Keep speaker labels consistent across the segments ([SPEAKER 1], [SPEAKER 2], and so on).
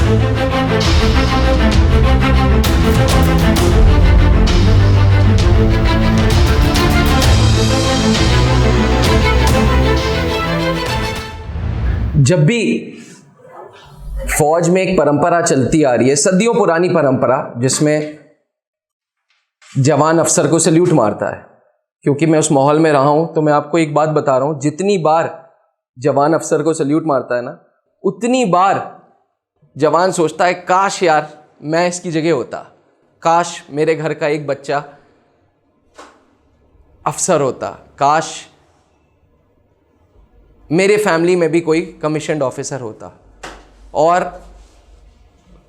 [SPEAKER 1] जब भी फौज में एक परंपरा चलती आ रही है, सदियों पुरानी परंपरा, जिसमें जवान अफसर को सल्यूट मारता है, क्योंकि मैं उस माहौल में रहा हूं तो मैं आपको एक बात बता रहा हूं, जितनी बार जवान अफसर को सल्यूट मारता है ना, उतनी बार जवान सोचता है काश यार मैं इसकी जगह होता, काश मेरे घर का एक बच्चा अफसर होता, काश मेरे फैमिली में भी कोई कमीशन्ड ऑफिसर होता। और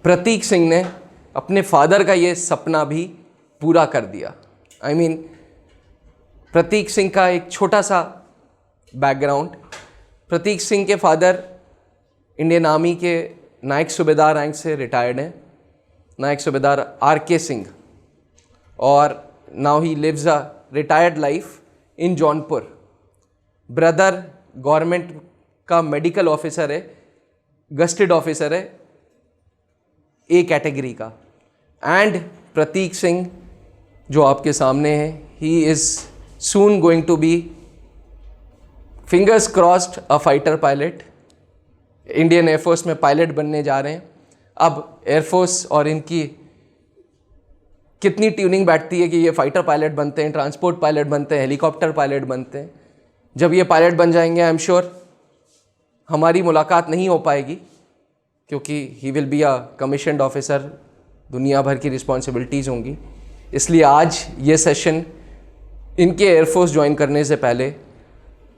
[SPEAKER 1] प्रतीक सिंह ने अपने फादर का ये सपना भी पूरा कर दिया। I mean, प्रतीक सिंह का एक छोटा सा बैकग्राउंड। प्रतीक सिंह के फादर इंडियन आर्मी के नायक सूबेदार रैंक से रिटायर्ड हैं, नायक सूबेदार RK सिंह, और now he lives a retired life in Jaunpur. Brother government का मेडिकल ऑफिसर है, गस्टेड ऑफिसर है A कैटेगरी का। एंड प्रतीक सिंह जो आपके सामने है, he is soon going to be, fingers crossed, a fighter pilot. Indian air force में पायलट बनने जा रहे हैं। अब एयरफोर्स और इनकी कितनी ट्यूनिंग बैठती है कि ये फाइटर पायलट बनते हैं, ट्रांसपोर्ट पायलट बनते हैं, हेलीकॉप्टर पायलट बनते हैं। जब ये पायलट बन जाएंगे, आई एम श्योर हमारी मुलाकात नहीं हो पाएगी, क्योंकि he will be a commissioned officer, दुनिया भर की रिस्पॉन्सिबिलिटीज़ होंगी। इसलिए आज ये सेशन इनके एयरफोर्स ज्वाइन करने से पहले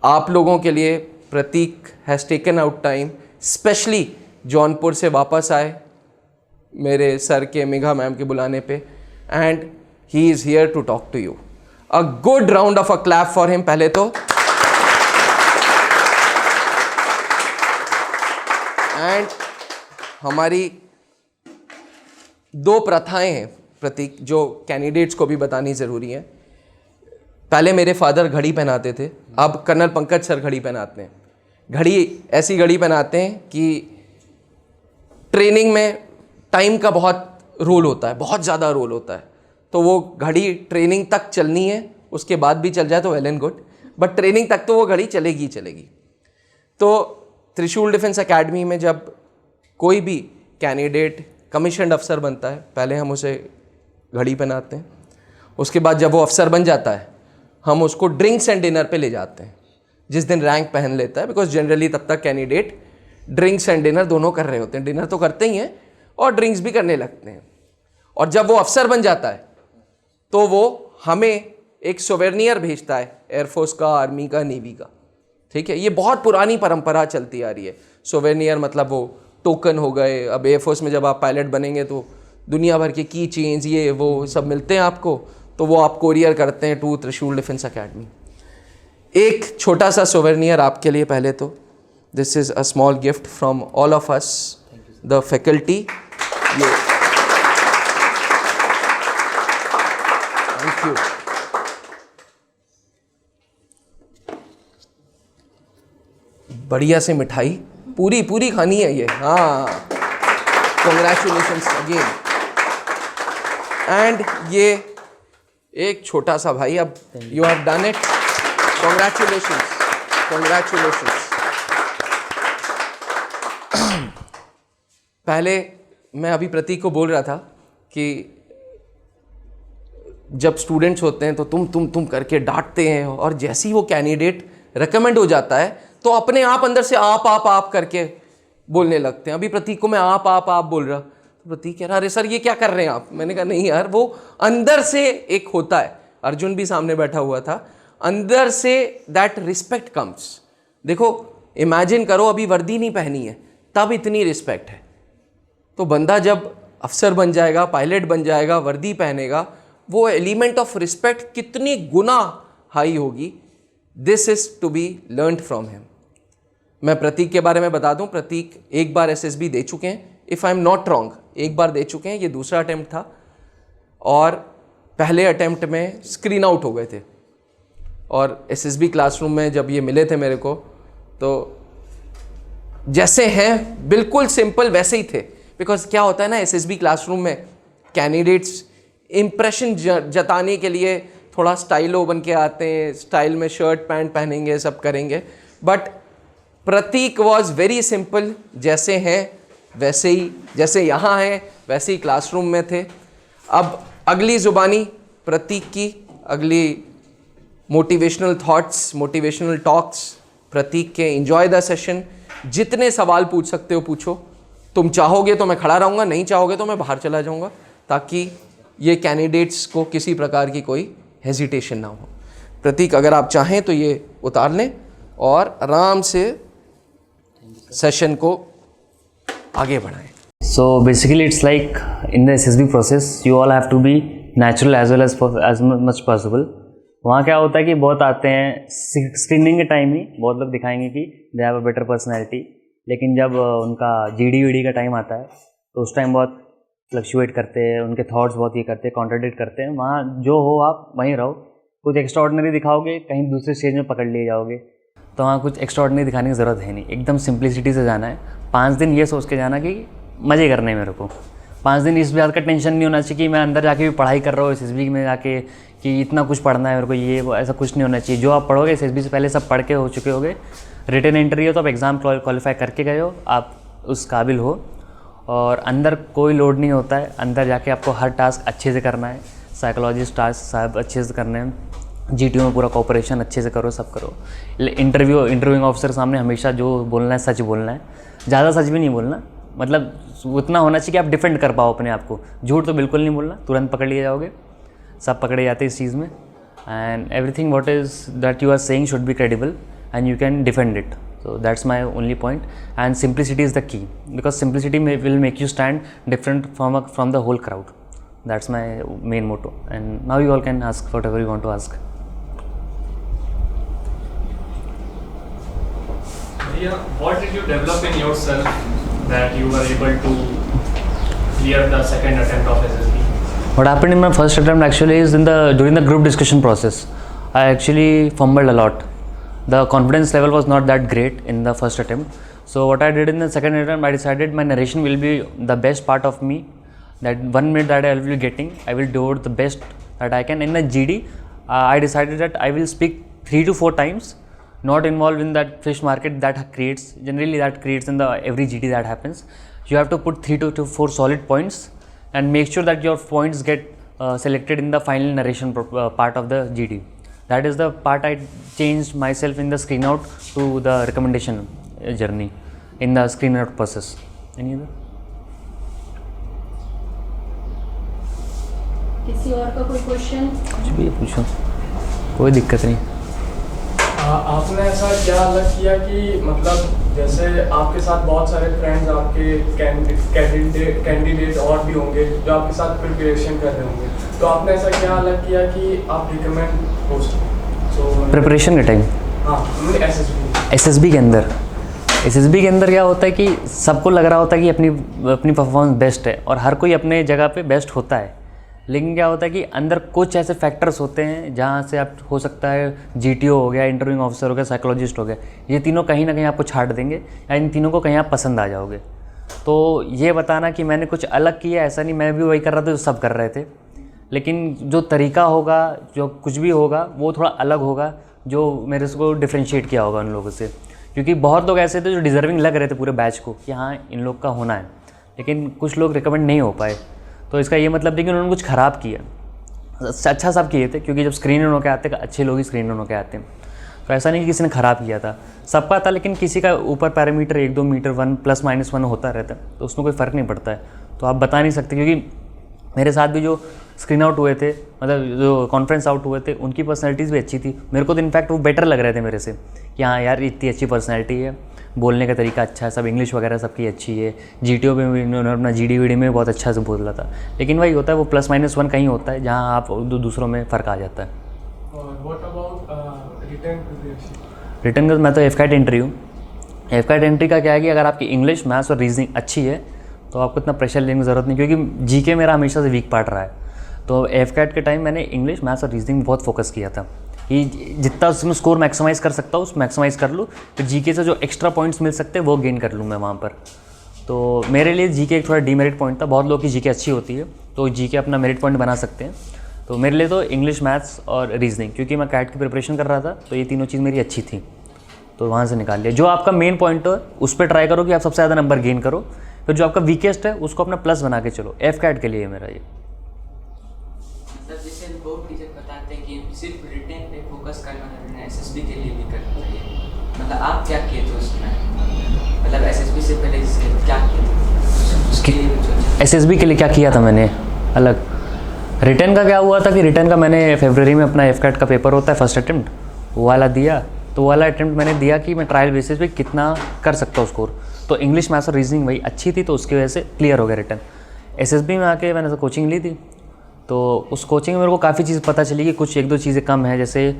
[SPEAKER 1] आप लोगों के लिए Prateek has taken out time, specially Jaunpur से वापस आए मेरे सर के मेघा मैम के बुलाने पे, and he is here to talk to you. A good round of a clap for him पहले तो। एंड हमारी दो प्रथाएं हैं प्रतीक, जो कैंडिडेट्स को भी बतानी ज़रूरी है। पहले मेरे फादर घड़ी पहनाते थे, अब कर्नल पंकज सर घड़ी पहनाते हैं। घड़ी ऐसी घड़ी पहनाते हैं कि ट्रेनिंग में टाइम का बहुत रोल होता है, बहुत ज़्यादा रोल होता है। तो वो घड़ी ट्रेनिंग तक चलनी है, उसके बाद भी चल जाए तो well and good, but training तक तो वो घड़ी चलेगी ही चलेगी। तो त्रिशूल डिफेंस एकेडमी में जब कोई भी कैंडिडेट कमीशन्ड अफसर बनता है, पहले हम उसे घड़ी पहनाते हैं। उसके बाद जब वो अफसर बन जाता है, हम उसको ड्रिंक्स एंड डिनर पे ले जाते हैं, जिस दिन रैंक पहन लेता है, बिकॉज जनरली तब तक कैंडिडेट ड्रिंक्स एंड डिनर दोनों कर रहे होते हैं। डिनर तो करते ही हैं और ड्रिंक्स भी करने लगते हैं। और जब वो अफसर बन जाता है तो वो हमें एक सोवेनियर भेजता है, एयरफोर्स का, आर्मी का, नेवी का। ठीक है, ये बहुत पुरानी परंपरा चलती आ रही है। सोवेनियर मतलब वो टोकन हो गए। अब एयरफोर्स में जब आप पायलट बनेंगे तो दुनिया भर के की चेन्स, ये वो सब मिलते हैं आपको, तो वो आप कोरियर करते हैं टू त्रिशूल डिफेंस एकेडमी। एक छोटा सा सोवेनियर आपके लिए पहले तो, this is a small gift from all of us the faculty. Thank you. बढ़िया से मिठाई पूरी पूरी खानी है ये। हाँ, कॉन्ग्रेचुलेशंस अगेन। एंड ये एक छोटा सा भाई, अब you have done it, congratulations, congratulations. पहले मैं अभी प्रतीक को बोल रहा था कि जब स्टूडेंट्स होते हैं तो तुम करके डांटते हैं, और जैसे ही वो कैंडिडेट रिकमेंड हो जाता है तो अपने आप अंदर से आप करके बोलने लगते हैं। अभी प्रतीक को मैं आप बोल रहा, तो प्रतीक कह रहा अरे सर ये क्या कर रहे हैं आप। मैंने कहा नहीं यार, वो अंदर से एक होता है। अर्जुन भी सामने बैठा हुआ था, अंदर से दैट रिस्पेक्ट कम्स। देखो इमेजिन करो, अभी वर्दी नहीं पहनी है तब इतनी रिस्पेक्ट है, तो बंदा जब अफसर बन जाएगा, पायलट बन जाएगा, वर्दी पहनेगा, वो एलिमेंट ऑफ रिस्पेक्ट कितनी गुना हाई होगी। This is to be learned from him. मैं प्रतीक के बारे में बता दूं, प्रतीक एक बार SSB दे चुके हैं, if I am not wrong, एक बार दे चुके हैं, ये दूसरा अटेम्प्ट था, और पहले अटेम्प्ट में स्क्रीन आउट हो गए थे। और SSB क्लासरूम में जब ये मिले थे मेरे को, तो जैसे हैं बिल्कुल सिंपल वैसे ही थे, बिकॉज क्या होता है ना SSB क्लासरूम में कैंडिडेट्स इम्प्रेशन जताने के लिए थोड़ा स्टाइलो बन के आते हैं, स्टाइल में शर्ट पैंट पहनेंगे, सब करेंगे, but Prateek was very simple, जैसे हैं वैसे ही, जैसे यहाँ हैं वैसे ही क्लासरूम में थे। अब अगली ज़ुबानी प्रतीक की, अगली मोटिवेशनल थॉट्स, मोटिवेशनल टॉक्स प्रतीक के। एंजॉय द सेशन, जितने सवाल पूछ सकते हो पूछो, तुम चाहोगे तो मैं खड़ा रहूँगा, नहीं चाहोगे तो मैं बाहर चला जाऊँगा, ताकि ये कैंडिडेट्स को किसी प्रकार की कोई हेजिटेशन ना हो। प्रतीक अगर आप चाहें तो ये उतार लें और आराम से सेशन को आगे बढ़ाएं।
[SPEAKER 2] So basically it's like in the SSB process you all have to be natural as well as much possible. वहाँ क्या होता है कि बहुत आते हैं स्क्रीनिंग के टाइम ही बहुत लोग दिखाएंगे कि they have a better personality, लेकिन जब उनका GD का टाइम आता है तो उस टाइम बहुत फ्लक्चुएट करते हैं, उनके थॉट्स बहुत ये करते हैं, कॉन्ट्राडिक्ट करते हैं। वहाँ जो हो आप वहीं रहो, कुछ एक्स्ट्रा ऑर्डिनरी दिखाओगे कहीं दूसरे स्टेज में पकड़ लिए जाओगे, तो वहाँ कुछ एक्स्ट्रा ऑर्डिनरी दिखाने की ज़रूरत है नहीं, एकदम सिंप्लिसिटी से जाना है। 5 दिन ये सोच के जाना कि मज़े करने हैं मेरे को, 5 दिन इस बात का टेंशन नहीं होना चाहिए कि मैं अंदर जाके भी पढ़ाई कर रहा हूँ SSB में जाके कि इतना कुछ पढ़ना है मेरे को, ये वो ऐसा कुछ नहीं होना चाहिए। जो आप पढ़ोगे SSB से पहले सब पढ़ के हो चुके होगे, रिटन एंट्री हो तो आप एग्ज़ाम क्वालिफाई करके गए हो, आप उस काबिल हो, और अंदर कोई लोड नहीं होता है। अंदर जाके आपको हर टास्क अच्छे से करना है, साइकोलॉजिस्ट टास्क सब अच्छे से करने हैं, GTO में पूरा कोऑपरेशन अच्छे से करो, सब करो। इंटरव्यूइंग ऑफिसर सामने हमेशा जो बोलना है सच बोलना है, ज़्यादा सच भी नहीं बोलना, मतलब उतना होना चाहिए कि आप डिफेंड कर पाओ अपने आप को। झूठ तो बिल्कुल नहीं बोलना, तुरंत पकड़ लिए जाओगे, सब पकड़े जाते हैं इस चीज़ में। And everything what is that you are saying should be credible and you can defend it. So that's my only point, and simplicity is the key, because simplicity will make you stand different from the whole crowd. That's my main motto, and now you all can ask whatever you want to ask.
[SPEAKER 3] Yeah, what did you develop in yourself that you were able to clear the second attempt of SSB?
[SPEAKER 2] What happened in my first attempt actually is during the group discussion process, I actually fumbled a lot. The confidence level was not that great in the first attempt. So what I did in the second attempt, I decided my narration will be the best part of me. That 1 minute that I will be getting, I will do the best that I can. In the GD, I decided that I will speak 3 to 4 times, not involved in that fish market that creates, generally that creates in the every GD that happens. You have to put 3 to 4 solid points and make sure that your points get selected in the final narration part of the GD. That is the part I changed myself in the screen out to the recommendation journey in the screen out process. Any other?
[SPEAKER 4] किसी और का कोई question?
[SPEAKER 2] कुछ भी पूछो, कोई दिक्कत नहीं।
[SPEAKER 3] आपने ऐसा क्या अलग किया कि मतलब जैसे आपके साथ बहुत सारे फ्रेंड्स आपके कैंडिडेट और भी होंगे जो आपके साथ प्रिपरेशन कर रहे होंगे, तो आपने ऐसा क्या अलग किया कि आप रिकमेंड हो सकें
[SPEAKER 2] प्रिपरेशन के टाइम?
[SPEAKER 3] हाँ,
[SPEAKER 2] SSB के अंदर क्या होता है कि सबको लग रहा होता है कि अपनी परफॉर्मेंस बेस्ट है, और हर कोई अपने जगह पे बेस्ट होता है, लेकिन क्या होता है कि अंदर कुछ ऐसे फैक्टर्स होते हैं जहाँ से आप हो सकता है GTO हो गया, इंटरव्यूइंग ऑफिसर हो गया, साइकोलॉजिस्ट हो गया, ये तीनों कहीं ना कहीं आपको छाट देंगे या इन तीनों को कहीं आप पसंद आ जाओगे। तो ये बताना कि मैंने कुछ अलग किया, ऐसा नहीं, मैं भी वही कर रहा था जो सब कर रहे थे, लेकिन जो तरीका होगा, जो कुछ भी होगा वो थोड़ा अलग होगा, जो मेरे को डिफ्रेंशिएट किया होगा उन लोगों से। क्योंकि बहुत लोग ऐसे थे जो डिज़र्विंग लग रहे थे पूरे बैच को कि हाँ इन लोग का होना है, लेकिन कुछ लोग रिकमेंड नहीं हो पाए। तो इसका ये मतलब नहीं कि उन्होंने कुछ ख़राब किया, अच्छा सब किए थे, क्योंकि जब स्क्रीन इन होकर आते अच्छे लोग ही स्क्रीन इन होकर आते हैं। तो ऐसा नहीं कि किसी ने ख़राब किया था, सबका था, लेकिन किसी का ऊपर पैरामीटर 1-2 मीटर 1 +- 1 होता रहता है, तो उसमें कोई फ़र्क नहीं पड़ता है। तो आप बता नहीं सकते, क्योंकि मेरे साथ भी जो स्क्रीन आउट हुए थे, मतलब जो कॉन्फ्रेंस आउट हुए थे, उनकी पर्सनैलिटीज़ भी अच्छी थी। मेरे को तो इनफैक्ट वो बेटर लग रहे थे मेरे से कि हाँ यार इतनी अच्छी पर्सनैलिटी है, बोलने का तरीका अच्छा है, सब इंग्लिश वगैरह सबकी अच्छी है। GTO में भी उन्होंने अपना GD में बहुत अच्छा से बोल रहा था, लेकिन वही होता है वो +- 1 कहीं होता है जहाँ आप दूसरों में फ़र्क आ जाता है। रिटर्न का मैं तो FCAT एंट्री हूँ। FCAT एंट्री का क्या है कि अगर आपकी इंग्लिश, मैथ्स और रीजनिंग अच्छी है तो आपको इतना प्रेशर लेने की ज़रूरत नहीं, क्योंकि GK मेरा हमेशा से वीक पार्ट रहा है। तो FCAT के टाइम मैंने इंग्लिश, मैथ्स और रीजनिंग बहुत फोकस किया था कि जितना उसमें स्कोर मैक्सिमाइज़ कर सकता हूँ उस मैक्सिमाइज़ कर लूँ, तो GK से जो एक्स्ट्रा पॉइंट्स मिल सकते हैं वो गेन कर लूँ मैं वहाँ पर। तो मेरे लिए जीके एक थोड़ा डीमेरिट पॉइंट था। बहुत लोगों की जीके अच्छी होती है तो जीके अपना मेरिट पॉइंट बना सकते हैं। तो मेरे लिए तो इंग्लिश, मैथ्स और रीजनिंग, क्योंकि मैं कैट की प्रिपरेशन कर रहा था तो ये तीनों चीज़ मेरी अच्छी थी, तो वहाँ से निकाल लिया। जो आपका मेन पॉइंट है उस पर ट्राई करो कि आप सबसे ज़्यादा नंबर गेन करो, फिर जो आपका वीकेस्ट है उसको अपना प्लस बना के चलो। एफ कैट के लिए मेरा ये।
[SPEAKER 5] मतलब जैसे बहुत टीचर बताते हैं कि सिर्फ रिटेन पे फोकस करना है, एसएसबी के लिए भी करना चाहिए, मतलब आप क्या किए थे उसमें? मतलब एसएसबी से पहले क्या किए थे?
[SPEAKER 2] एसएसबी के लिए क्या किया था मैंने अलग? रिटर्न का क्या हुआ था कि रिटर्न का मैंने फरवरी में अपना एफ कैट का पेपर होता है फर्स्ट अटेम्प्ट, वो वाला दिया। तो वो वाला अटेम्प्ट मैंने दिया कि मैं ट्रायल बेसिस पे कितना कर सकता हूँ स्कोर। तो इंग्लिश, मैथ्स और रीजनिंग वही अच्छी थी तो उसकी वजह से क्लियर हो गया रिटर्न। एसएसबी में आके मैंने कोचिंग ली थी, तो उस कोचिंग में मेरे को काफ़ी चीज़ पता चली कि कुछ एक दो चीज़ें कम है। जैसे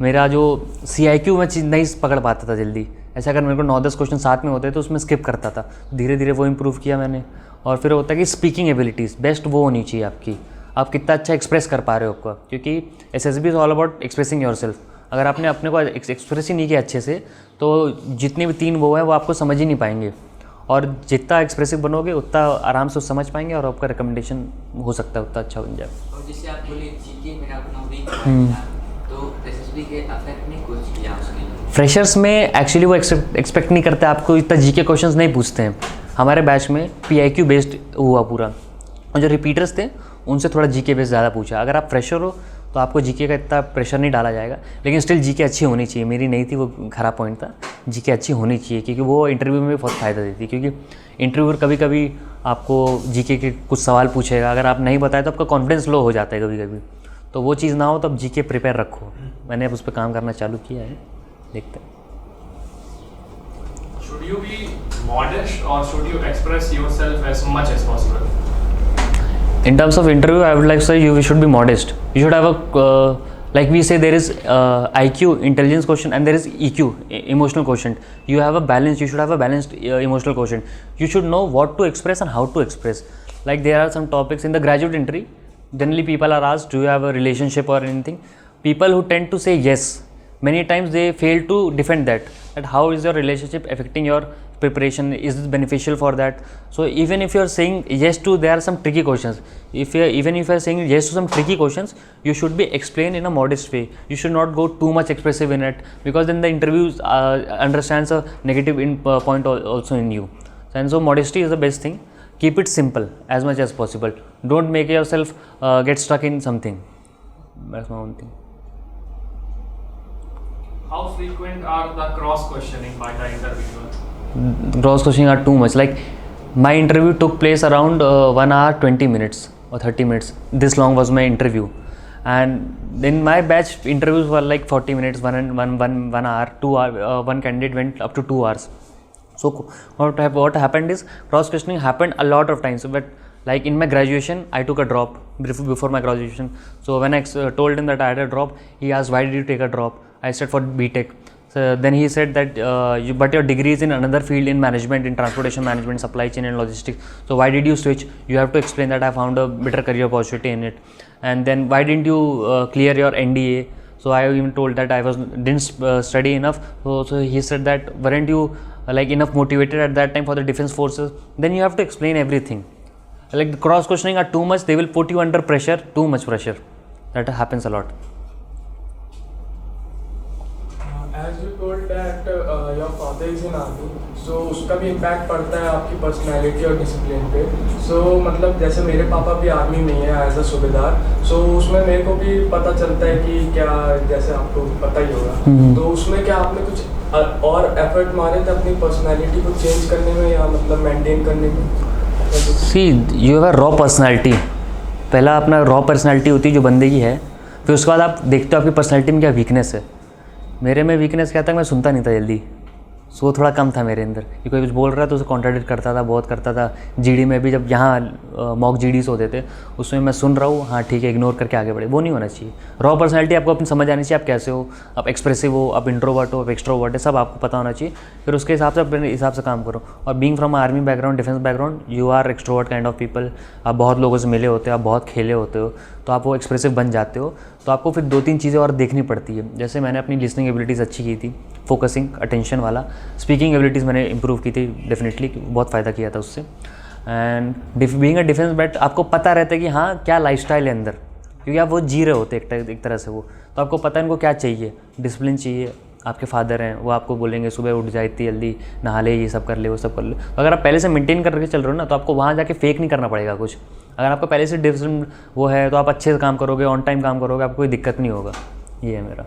[SPEAKER 2] मेरा जो CIQ में चीज़ नहीं पकड़ पाता था जल्दी, ऐसा अगर मेरे को 9-10 क्वेश्चन साथ में होते तो उसमें स्किप करता था। धीरे धीरे वो इम्प्रूव किया मैंने। और फिर होता है कि स्पीकिंग एबिलिटीज़ बेस्ट वो होनी चाहिए आपकी, आप कितना अच्छा एक्सप्रेस कर पा रहे हो आपका, क्योंकि SSB is all about expressing yourself. अगर आपने अपने को एक्सप्रेस ही नहीं किया अच्छे से तो जितने भी 3 वो हैं वो आपको समझ ही नहीं पाएंगे, और जितना एक्सप्रेसिव बनोगे उतना आराम से समझ पाएंगे और आपका रिकमेंडेशन हो सकता है उतना अच्छा बन जाए।
[SPEAKER 5] और जैसे आप बोले जीके मेरा अपना वीक था, तो एसएसबी के अफेक्ट नहीं कुछ किया उसके लिए?
[SPEAKER 2] फ्रेशर्स में एक्चुअली वो एक्सपेक्ट नहीं करते, आपको इतना जीके क्वेश्चंस नहीं पूछते हैं। हमारे बैच में PIQ बेस्ड हुआ पूरा, और जो रिपीटर्स थे उनसे थोड़ा जीके बेस्ड ज़्यादा पूछा। अगर आप फ्रेशर हो तो आपको जीके का इतना प्रेशर नहीं डाला जाएगा, लेकिन स्टिल जीके अच्छी होनी चाहिए। मेरी नहीं थी, वो खराब पॉइंट था। जीके अच्छी होनी चाहिए क्योंकि वो इंटरव्यू में भी बहुत फ़ायदा देती है, क्योंकि इंटरव्यूअर कभी कभी आपको जीके के कुछ सवाल पूछेगा, अगर आप नहीं बताए तो आपका कॉन्फिडेंस लो हो जाता है कभी कभी। तो वो चीज़ ना हो तो आप जीके प्रिपेयर रखो। मैंने अब उस पर काम करना चालू किया है, देखते हैं।
[SPEAKER 3] Should you be modest or should you express yourself as much as possible?
[SPEAKER 2] In terms of interview, I would like to say you should be modest. You should have a like we say there is IQ, intelligence quotient, and there is EQ, emotional quotient. You have a balance. You should have a balanced emotional quotient. You should know what to express and how to express. Like there are some topics in the graduate entry. Generally, people are asked, "Do you have a relationship or anything?" People who tend to say yes, many times they fail to defend that. That how is your relationship affecting your preparation? Is this beneficial for that? So even if you are saying yes to, there are some tricky questions. Even if you are saying yes to some tricky questions, you should be explained in a modest way. You should not go too much expressive in it, because then the interview understands a negative point also in you. And so modesty is the best thing. Keep it simple as much as possible. Don't make yourself get stuck in something. That's my own thing.
[SPEAKER 3] How frequent are the cross questioning by the interviewer?
[SPEAKER 2] Cross questioning are too much. Like my interview took place around 1 hour 20 minutes or 30 minutes. This long was my interview, and in my batch interviews were like 40 minutes, 1 hour, 2 hour. One candidate went up to 2 hours. So what happened is cross questioning happened a lot of times. But like in my graduation, I took a drop before my graduation. So when I told him that I had a drop, he asked, "Why did you take a drop?" I said, "For BTech." So then he said that but your degree is in another field, in management, in transportation management, supply chain and logistics. So why did you switch? You have to explain that I found a better career opportunity in it. And then why didn't you clear your NDA? So I even told that I didn't study enough. So he said that weren't you like enough motivated at that time for the defense forces? Then you have to explain everything. Like the cross questioning are too much. They will put you under pressure, too much pressure. That happens a lot.
[SPEAKER 3] As you told that your father is in army, so उसका भी impact पड़ता है आपकी personality और discipline पे. So मतलब जैसे मेरे पापा भी आर्मी में ही है एज अ सूबेदार, so उसमें मेरे को भी पता चलता है कि क्या, जैसे आपको पता ही होगा, तो उसमें क्या आपने कुछ और एफर्ट मारे थे अपनी पर्सनैलिटी को चेंज करने में या मतलब मेंटेन करने में?
[SPEAKER 2] See, you have a raw personality. पहला अपना रॉ पर्सनैलिटी होती है जो बंदे की है, फिर उसके बाद आप देखते हो आपकी पर्सनैलिटी में क्या वीकनेस है. मेरे में वीकनेस क्या था, मैं सुनता नहीं था जल्दी. सो वो थोड़ा कम था मेरे अंदर कि कोई कुछ बोल रहा है तो उसे कॉन्ट्राडिक्ट करता था, बहुत करता था. जीडी में भी जब यहाँ मॉक जीडीज होते थे उसमें मैं सुन रहा हूँ, हाँ ठीक है, इग्नोर करके आगे बढ़े. वो नहीं होना चाहिए. रॉ पर्सनैलिटी आपको अपनी समझ आनी चाहिए, आप कैसे हो, आप एक्सप्रेसिव हो, आप इंट्रोवर्ट हो, आप एक्सट्रोवर्ट है, सब आपको पता होना चाहिए. फिर उसके हिसाब से अपने हिसाब से काम करो. और being from army background, defence background, you are extrovert kind of people. आप बहुत लोगों से मिले होते हो, आप बहुत खेले होते हो, तो आप वो एक्सप्रेसिव बन जाते हो. तो तो आपको फिर 2-3 चीज़ें और देखनी पड़ती है। जैसे मैंने अपनी लिसनिंग एबिलिटीज़ अच्छी की थी, फोकसिंग, अटेंशन वाला। स्पीकिंग एबिलिटीज़ मैंने इंप्रूव की थी डेफिनेटली, बहुत फ़ायदा किया था उससे। And being a defence bat, आपको पता रहता है कि हाँ क्या लाइफस्टाइल है अंदर, क्योंकि आप वो जी रहे होते एक तरह से वो, तो आपको पता है इनको क्या चाहिए। डिसिप्लिन चाहिए, आपके फादर हैं वो आपको बोलेंगे सुबह उठ जाए इतनी जल्दी, नहा ले, ये सब कर ले, वो सब कर ले। तो अगर आप पहले से मेंटेन करके चल रहे हो ना, तो आपको वहाँ जाके फेक नहीं करना पड़ेगा कुछ। अगर आपका पहले से डिसिप्लिन वो है तो आप अच्छे से काम करोगे, ऑन टाइम काम करोगे, आपको कोई दिक्कत नहीं होगा। ये है मेरा,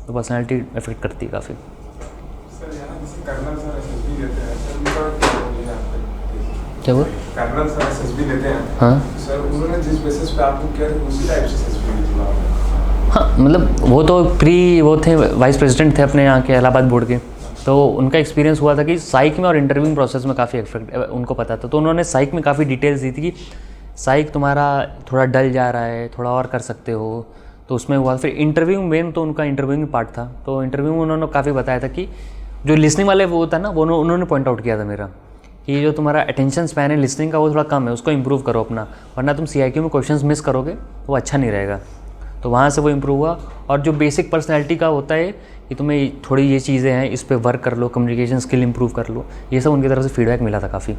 [SPEAKER 2] तो पर्सनैलिटी इफेक्ट करती है काफ़ी।
[SPEAKER 6] सर यहाँ जैसे कर्नल सर एसएसबी देते हैं, सर उनका क्या रोल है यहाँ पे?
[SPEAKER 2] क्या वो
[SPEAKER 6] कर्नल सर एसएसबी देते हैं,
[SPEAKER 2] हाँ
[SPEAKER 6] सर उन्होंने जिस बेसिस पे आपको किया था उसी टाइप से एसएसबी दी थी आपने?
[SPEAKER 2] हाँ, मतलब वो तो वो थे वाइस प्रेसिडेंट थे अपने यहाँ के इलाहाबाद बोर्ड के, तो उनका एक्सपीरियंस हुआ था कि साइक में और इंटरव्यूइंग प्रोसेस में काफ़ी इफेक्ट उनको पता था। तो उन्होंने साइक में काफ़ी डिटेल्स दी थी कि साइक तुम्हारा थोड़ा डल जा रहा है, थोड़ा और कर सकते हो, तो उसमें हुआ। फिर इंटरव्यू मेन तो उनका इंटरव्यूइंग पार्ट था, तो इंटरव्यू में उन्होंने काफ़ी बताया था कि जो लिसनिंग वाले वो था ना, वो उन्होंने पॉइंट आउट किया था मेरा कि जो तुम्हारा अटेंशन स्पैन है लिसनिंग का वो थोड़ा कम है, उसको इंप्रूव करो अपना, वरना तुम CIQ में क्वेश्चंस मिस करोगे वो अच्छा नहीं रहेगा। तो वहाँ से वो इम्प्रूव हुआ। और जो बेसिक पर्सनैलिटी का होता है कि तुम्हें थोड़ी ये चीज़ें हैं, इस पे वर्क कर लो, कम्युनिकेशन स्किल इंप्रूव कर लो, ये सब उनकी तरफ से फीडबैक मिला था काफ़ी।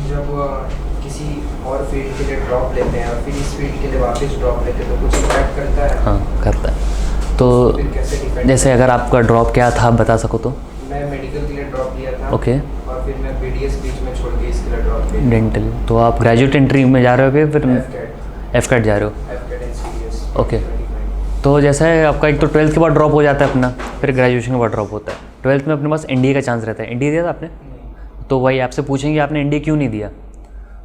[SPEAKER 7] जब किसी और फील्ड के लिए ड्रॉप लेते हैं और फिर इस फील्ड के लिए वापस ड्रॉप लेते हैं तो कुछ इम्पैक्ट करता है?
[SPEAKER 2] हाँ करता है। तो
[SPEAKER 7] फिर कैसे डिफेंड?
[SPEAKER 2] जैसे अगर आपका ड्रॉप क्या था आप बता सको तो?
[SPEAKER 7] मैं मेडिकल के लिए ड्रॉप लिया था।
[SPEAKER 2] ओके।
[SPEAKER 7] और फिर मैं BDS बीच में छोड़ के इसके लिए ड्रॉप लिया।
[SPEAKER 2] डेंटल, तो आप ग्रेजुएट एंट्री में जा रहे हो कि फिर FCAT जा रहे हो?
[SPEAKER 7] FCAT and CDS।
[SPEAKER 2] ओके। तो जैसे आपका एक तो 12th के बाद ड्रॉप हो जाता है अपना, फिर ग्रेजुएशन के बाद ड्रॉप होता है। 12th में अपने पास NDA का चांस रहता है। NDA दिया था आपने? तो वही आपसे पूछेंगे आपने NDA क्यों नहीं दिया,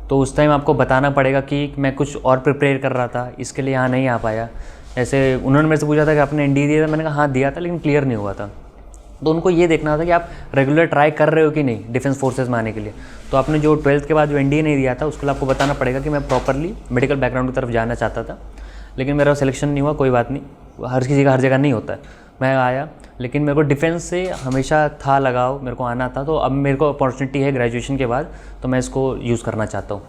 [SPEAKER 2] तो उस टाइम आपको बताना पड़ेगा कि मैं कुछ और प्रिपेयर कर रहा था, इसके लिए यहाँ नहीं आ पाया। ऐसे उन्होंने मेरे से पूछा था कि आपने NDA दिया था, मैंने कहा हाँ दिया था लेकिन क्लियर नहीं हुआ था। तो उनको ये देखना था कि आप रेगुलर ट्राई कर रहे हो कि नहीं डिफेंस फोर्सेस में आने के लिए। तो आपने जो 12th के बाद जो NDA नहीं दिया था उसके लिए आपको बताना पड़ेगा कि मैं प्रॉपरली मेडिकल बैकग्राउंड की तरफ जाना चाहता था, लेकिन मेरा सिलेक्शन नहीं हुआ। कोई बात नहीं, हर किसी का हर जगह नहीं होता है। मैं आया, लेकिन मेरे को डिफेंस से हमेशा था लगाव, मेरे को आना था। तो अब मेरे को अपॉर्चुनिटी है ग्रेजुएशन के बाद, तो मैं इसको यूज़ करना चाहता हूँ,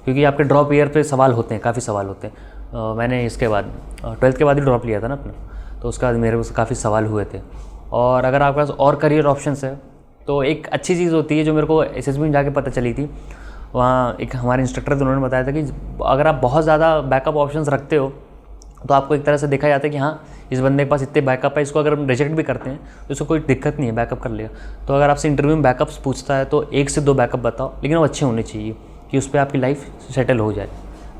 [SPEAKER 2] क्योंकि आपके ड्रॉप ईयर पे सवाल होते हैं, काफ़ी सवाल होते हैं। मैंने इसके बाद 12th के बाद ही ड्रॉप लिया था ना अपना, तो उसके बाद मेरे को काफ़ी सवाल हुए थे। और अगर आपके पास और करियर ऑप्शंस है तो एक अच्छी चीज़ होती है जो मेरे को SSB में जाके पता चली थी। वहाँ एक हमारे इंस्ट्रक्टर थे, उन्होंने बताया था कि अगर आप बहुत ज़्यादा बैकअप ऑप्शंस रखते हो तो आपको एक तरह से देखा जाता है कि हाँ इस बंदे के पास इतने बैकअप है, इसको अगर हम रिजेक्ट भी करते हैं तो इसको कोई दिक्कत नहीं है, बैकअप कर लेगा। तो अगर आपसे इंटरव्यू में बैकअप्स पूछता है तो 1 से 2 बैकअप बताओ, लेकिन वो अच्छे होने चाहिए कि उस पर आपकी लाइफ सेटल हो जाए।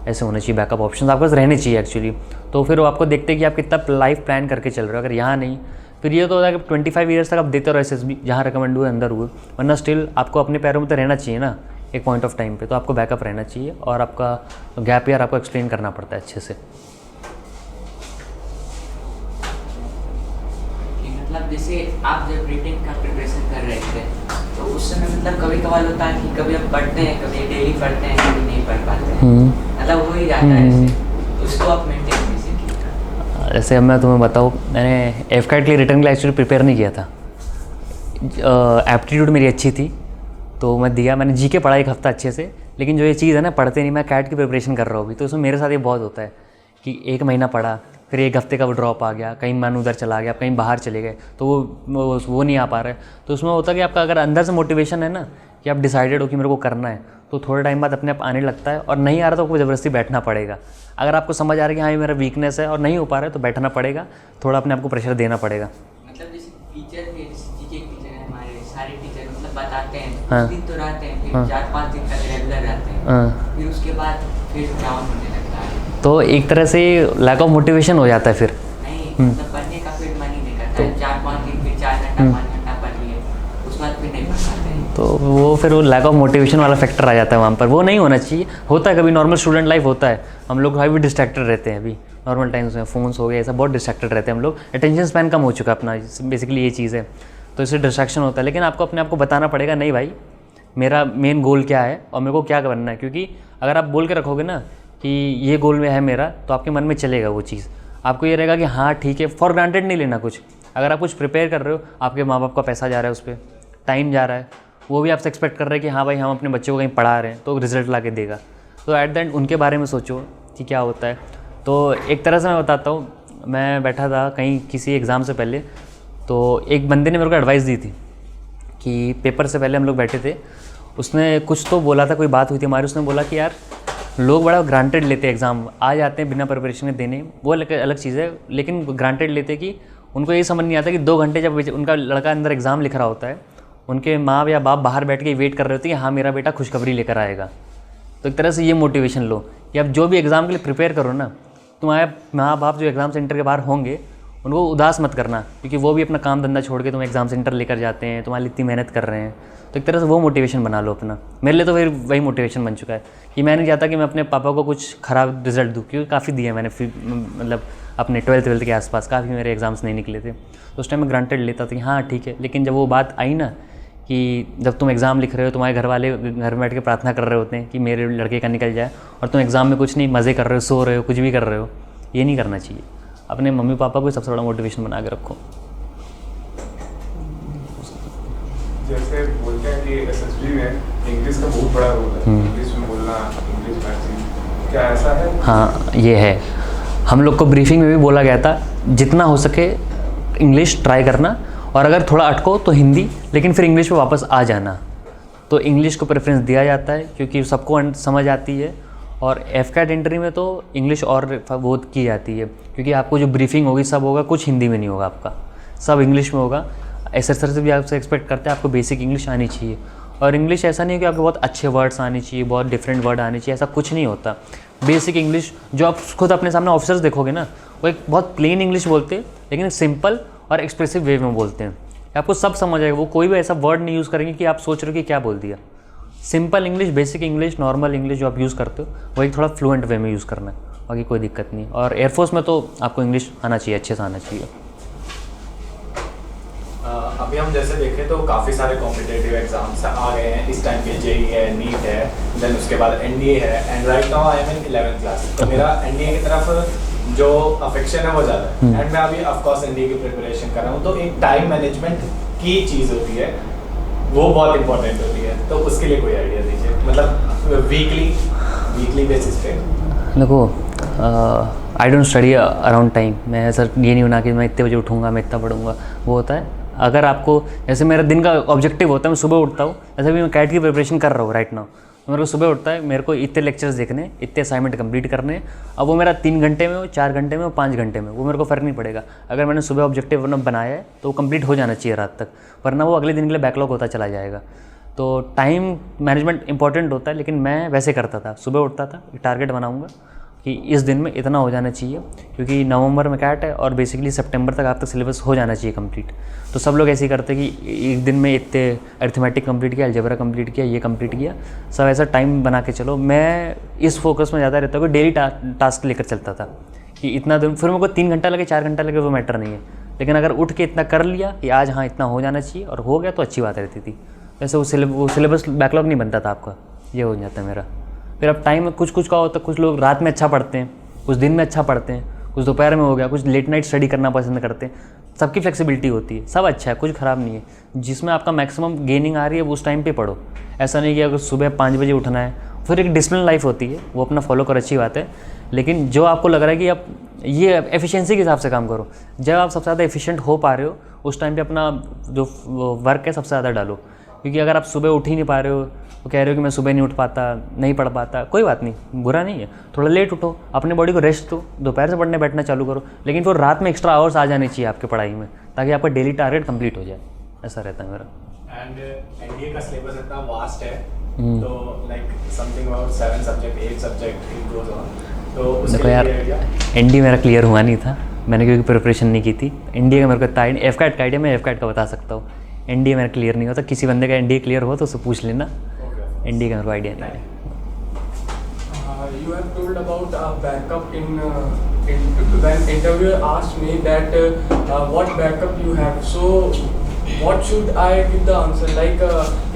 [SPEAKER 2] ऐसे होने चाहिए बैकअप ऑप्शन आपके पास रहने चाहिए एक्चुअली। तो फिर वो आपको देखते हैं कि आप कितना लाइफ प्लान करके चल रहे हो। अगर यहाँ नहीं, फिर ये तो होता है कि 25 ईयर्स तक आप देते रहो SSB, जहाँ रिकमेंड हुए अंदर हुए, वरना स्टिल आपको अपने पैरों में तो रहना चाहिए ना एक पॉइंट ऑफ टाइम पे। तो आपको बैकअप रहना चाहिए और आपका गैप ईयर आपको एक्सप्लेन करना पड़ता है अच्छे से।
[SPEAKER 5] मतलब जैसे आप जब रिटेन का प्रिपरेशन कर रहे थे तो उस समय मतलब कभी कभार होता है कि कभी आप पढ़ते हैं, कभी डेली पढ़ते हैं, कभी नहीं पढ़ पाते हैं, मतलब हो ही जाता है ऐसे, तो उसको आप मेंटेन कैसे किया?
[SPEAKER 2] जैसे अब मैं तुम्हें बताऊँ, मैंने FCAT के लिए रिटर्न के लिए एक्चुअली प्रिपेयर नहीं किया था। एप्टीट्यूड मेरी अच्छी थी तो मैं दिया, मैंने GK पढ़ा 1 हफ्ता अच्छे से, लेकिन जो ये चीज़ है ना पढ़ते नहीं, मैं CAT की प्रिपरेशन कर रहा हूँ अभी, तो उसमें मेरे साथ ये बहुत होता है कि 1 महीना पढ़ा, फिर 1 हफ्ते का वो ड्रॉप आ गया, कहीं मन उधर चला गया, कहीं बाहर चले गए, तो वो नहीं आ पा रहा है। तो उसमें होता है कि आपका अगर अंदर से मोटिवेशन है ना कि आप डिसाइडेड हो कि मेरे को करना है, तो थोड़े टाइम बाद अपने आप आने लगता है। और नहीं आ रहा तो आपको ज़बरदस्ती बैठना पड़ेगा। अगर आपको समझ आ रहा है कि हाँ ये मेरा वीकनेस है और नहीं हो पा रहा है तो बैठना पड़ेगा, थोड़ा अपने आप को प्रेशर देना पड़ेगा।
[SPEAKER 5] मतलब जैसे टीचर के GK टीचर हैं हमारे, सारे टीचर मतलब बताते हैं,
[SPEAKER 2] हाँ।
[SPEAKER 5] कुछ दिन तो रहते हैं, फिर
[SPEAKER 2] हाँ।
[SPEAKER 5] 4-5 दिन तक रेगुलर रहते हैं,
[SPEAKER 2] हाँ।
[SPEAKER 5] फिर उसके बाद फिर डाउन होने लगता है।
[SPEAKER 2] तो एक तरह से लैक ऑफ मोटिवेशन हो जाता है फिर।
[SPEAKER 5] नहीं मतलब पढ़ने का फिर मन ही नहीं करता है, 4-5 दिन फिर 4 घंटा 5 घंटा पढ़ लिए, उसके बाद फिर नहीं पढ़ पाते हैं।
[SPEAKER 2] तो वो फिर वो लैक ऑफ मोटिवेशन वाला फैक्टर आ जाता है वहाँ पर। वो नहीं होना चाहिए, होता है कभी नॉर्मल स्टूडेंट लाइफ होता है, हम लोग भी डिस्ट्रैक्टेड रहते हैं अभी नॉर्मल टाइम्स में, फ़ोन्स हो गए ऐसा बहुत डिस्ट्रैक्टेड रहते हैं हम लोग, अटेंशन स्पैन कम हो चुका है अपना, बेसिकली ये चीज़ है, तो इससे डिस्ट्रैक्शन होता है। लेकिन आपको अपने आप को बताना पड़ेगा नहीं भाई मेरा मेन गोल क्या है और मेरे को क्या करना है, क्योंकि अगर आप बोल के रखोगे ना कि ये गोल में है मेरा, तो आपके मन में चलेगा वो चीज़, आपको ये रहेगा कि हाँ ठीक है, फॉर ग्रांटेड नहीं लेना कुछ। अगर आप कुछ प्रिपेयर कर रहे हो, आपके माँ बाप का पैसा जा रहा है उस पर, टाइम जा रहा है, वो भी आपसे एक्सपेक्ट कर रहे हैं कि हाँ भाई हम अपने बच्चे को कहीं पढ़ा रहे हैं तो रिजल्ट ला के देगा। तो एट द एंड उनके बारे में सोचो कि क्या होता है। तो एक तरह से मैं बताता हूँ, मैं बैठा था कहीं किसी एग्ज़ाम से पहले, तो एक बंदे ने मेरे को एडवाइस दी थी कि पेपर से पहले हम लोग बैठे थे, उसने कुछ तो बोला था, कोई बात हुई थी हमारी, उसने बोला कि यार लोग बड़ा ग्रांटेड लेते हैं, एग्ज़ाम आ जाते हैं बिना प्रिपरेशन के देने, वो अलग चीज़ है, लेकिन ग्रांटेड लेते कि उनको ये समझ नहीं आता कि 2 घंटे जब उनका लड़का अंदर एग्ज़ाम लिख रहा होता है, उनके माँ या बाप बाहर बैठ के वेट कर रहे होते हैं कि हाँ मेरा बेटा खुशखबरी लेकर आएगा। तो एक तरह से ये मोटिवेशन लो कि अब जो भी एग्ज़ाम के लिए प्रिपेयर करो ना, तुम्हारे माँ बाप जो एग्ज़ाम सेंटर के बाहर होंगे उनको उदास मत करना, क्योंकि वो भी अपना काम धंधा छोड़ के तुम्हें एग्ज़ाम सेंटर लेकर जाते हैं, तुम्हारे लिए इतनी मेहनत कर रहे हैं। तो एक तरह से वो मोटिवेशन बना लो अपना। मेरे लिए तो फिर वही मोटिवेशन बन चुका है कि मैं नहीं चाहता कि मैं अपने पापा को कुछ ख़राब रिजल्ट दूँ, क्योंकि काफ़ी दिया मैंने, मतलब अपने 12th के आसपास काफ़ी मेरे एग्ज़ाम्स नहीं निकले थे, तो उस टाइम मैं ग्रांटेड लेता था कि हाँ ठीक है। लेकिन जब वो बात आई ना कि जब तुम एग्ज़ाम लिख रहे हो, तुम्हारे घर वाले घर में बैठ के प्रार्थना कर रहे होते हैं कि मेरे लड़के का निकल जाए, और तुम एग्ज़ाम में कुछ नहीं, मज़े कर रहे हो, सो रहे हो, कुछ भी कर रहे हो, ये नहीं करना चाहिए। अपने मम्मी पापा को सबसे बड़ा मोटिवेशन बना के रखो।
[SPEAKER 6] जैसे बोलते हैं कि एसएसबी में इंग्लिश का बहुत बड़ा रोल है, इंग्लिश में बोलना, इंग्लिश मैथिंग, क्या ऐसा है?
[SPEAKER 2] हाँ ये है। हम लोग को ब्रीफिंग में भी बोला गया था जितना हो सके इंग्लिश ट्राई करना, और अगर थोड़ा अटको तो हिंदी, लेकिन फिर इंग्लिश पे वापस आ जाना। तो इंग्लिश को प्रेफरेंस दिया जाता है क्योंकि सबको समझ आती है, और एफकैट एंट्री में तो इंग्लिश और वो की जाती है, क्योंकि आपको जो ब्रीफिंग होगी सब होगा, कुछ हिंदी में नहीं होगा, आपका सब इंग्लिश में होगा। एसएसआर से भी आपसे एक्सपेक्ट करते हैं आपको बेसिक इंग्लिश आनी चाहिए, और इंग्लिश ऐसा नहीं है कि आपको बहुत अच्छे वर्ड्स आने चाहिए, बहुत डिफरेंट वर्ड आने चाहिए, ऐसा कुछ नहीं होता। बेसिक इंग्लिश जो आप खुद अपने सामने ऑफिसर्स देखोगे ना, वो एक बहुत प्लेन इंग्लिश बोलते हैं, लेकिन सिंपल और एक्सप्रेसिव वे में बोलते हैं, आपको सब समझ आएगा। वो कोई भी ऐसा वर्ड नहीं यूज़ करेंगे कि आप सोच रहे हो कि क्या बोल दिया। Simple English, basic English, normal English जो आप यूज़ करते हो वही थोड़ा फ्लुएंट वे में यूज़ करना है, बाकी कोई दिक्कत नहीं। और एयरफोर्स में तो आपको इंग्लिश आना चाहिए, अच्छे से आना चाहिए।
[SPEAKER 8] अभी हम जैसे देखें तो काफ़ी सारे कॉम्पिटेटिव एग्जाम्स आ गए हैं इस टाइम पे, जेई है, नीट है, देन उसके बाद एनडीए है, and right now I am in 11th class. तो मेरा एनडीए की तरफ जो अफेक्शन है वो ज़्यादा है, एंड मैं अभी ऑफकोर्स एनडीए की प्रिपरेशन कर रहा हूँ। तो एक टाइम मैनेजमेंट की चीज़ होती है, वो बहुत इंपॉर्टेंट होती है, तो उसके लिए कोई आइडिया दीजिए, मतलब वीकली बेसिस पे।
[SPEAKER 2] देखो I don't study around time. मैं सर ये नहीं होना कि मैं इतने बजे उठूँगा, मैं इतना पढ़ूँगा, वो होता है अगर आपको, जैसे मेरा दिन का ऑब्जेक्टिव होता है, मैं सुबह उठता हूँ, जैसे भी मैं कैट की प्रिपरेशन कर रहा हूँ राइट नाउ, तो मेरे को सुबह उठता है, मेरे को इतने लेक्चर्स देखने, इतने असाइनमेंट कंप्लीट करने। अब वो मेरा 3 घंटे में हो, 4 घंटे में हो, 5 घंटे में, वो मेरे को फ़र्क नहीं पड़ेगा। अगर मैंने सुबह ऑब्जेक्टिव बनाया है तो वो कंप्लीट हो जाना चाहिए रात तक, वरना वो अगले दिन के लिए बैकलॉग होता चला जाएगा। तो टाइम मैनेजमेंट इंपॉर्टेंट होता है, लेकिन मैं वैसे करता था, सुबह उठता था, टारगेट बनाऊँगा कि इस दिन में इतना हो जाना चाहिए, क्योंकि नवंबर में कैट है और बेसिकली सितंबर तक आपका सिलेबस हो जाना चाहिए कंप्लीट। तो सब लोग ऐसे ही करते हैं कि एक दिन में इतने अरिथमेटिक कंप्लीट किया, अलजेब्रा कंप्लीट किया, ये कंप्लीट किया, सब ऐसा टाइम बना के चलो। मैं इस फोकस में ज़्यादा रहता हूँ कि डेली टास्क लेकर चलता था कि इतना दिन, फिर मेरे को 3 घंटा लगे, 4 घंटा लगे, वो मैटर नहीं है, लेकिन अगर उठ के इतना कर लिया कि आज हाँ इतना हो जाना चाहिए और हो गया तो अच्छी बात रहती थी। वैसे वो सिलेबस बैकलॉग नहीं बनता था आपका, ये हो जाता है मेरा। फिर अब टाइम में कुछ का होता है, कुछ लोग रात में अच्छा पढ़ते हैं, कुछ दिन में अच्छा पढ़ते हैं, कुछ दोपहर में हो गया, कुछ लेट नाइट स्टडी करना पसंद करते हैं। सबकी फ्लेक्सिबिलिटी होती है, सब अच्छा है, कुछ ख़राब नहीं है। जिसमें आपका मैक्सिमम गेनिंग आ रही है वो उस टाइम पे पढ़ो। ऐसा नहीं कि अगर सुबह 5 बजे उठना है, फिर एक डिसिप्लिन लाइफ होती है, वो अपना फॉलो करो, अच्छी बात है। लेकिन जो आपको लग रहा है कि आप ये एफिशिएंसी के हिसाब से काम करो, जब आप सबसे ज़्यादा एफिशिएंट हो पा रहे हो उस टाइम पे अपना जो वर्क है सबसे ज़्यादा डालो। क्योंकि अगर आप सुबह उठ ही नहीं पा रहे हो, वो कह रहे हो कि मैं सुबह नहीं उठ पाता, नहीं पढ़ पाता, कोई बात नहीं, बुरा नहीं है, थोड़ा लेट उठो, अपने बॉडी को रेस्ट दो, दोपहर से पढ़ने बैठना चालू करो, लेकिन फिर रात में एक्स्ट्रा आवर्स आ जाने चाहिए आपके पढ़ाई में, ताकि आपका डेली टारगेट कंप्लीट हो जाए। ऐसा रहता है मेरा।
[SPEAKER 8] एंड एनडीए का सिलेबस इतना वास्ट है, तो like something about 7 subject, 8 subject it goes on. तो
[SPEAKER 2] देखो यार, एनडीए मेरा क्लियर हुआ नहीं था, मैंने क्योंकि प्रिपरेशन नहीं की थी। एनडीए का मेरे को इतना एफकैट का आइडिया, मैं एफकैट का बता सकता हूँ, एनडीए मेरा क्लियर नहीं होता। किसी बंदे का एनडीए क्लियर हो तो उससे पूछ लेना, एनडीए का मेरे को आइडिया नहीं है।
[SPEAKER 3] You have told about backup in when interviewer asked me that what backup you have. So what should I give the answer? Like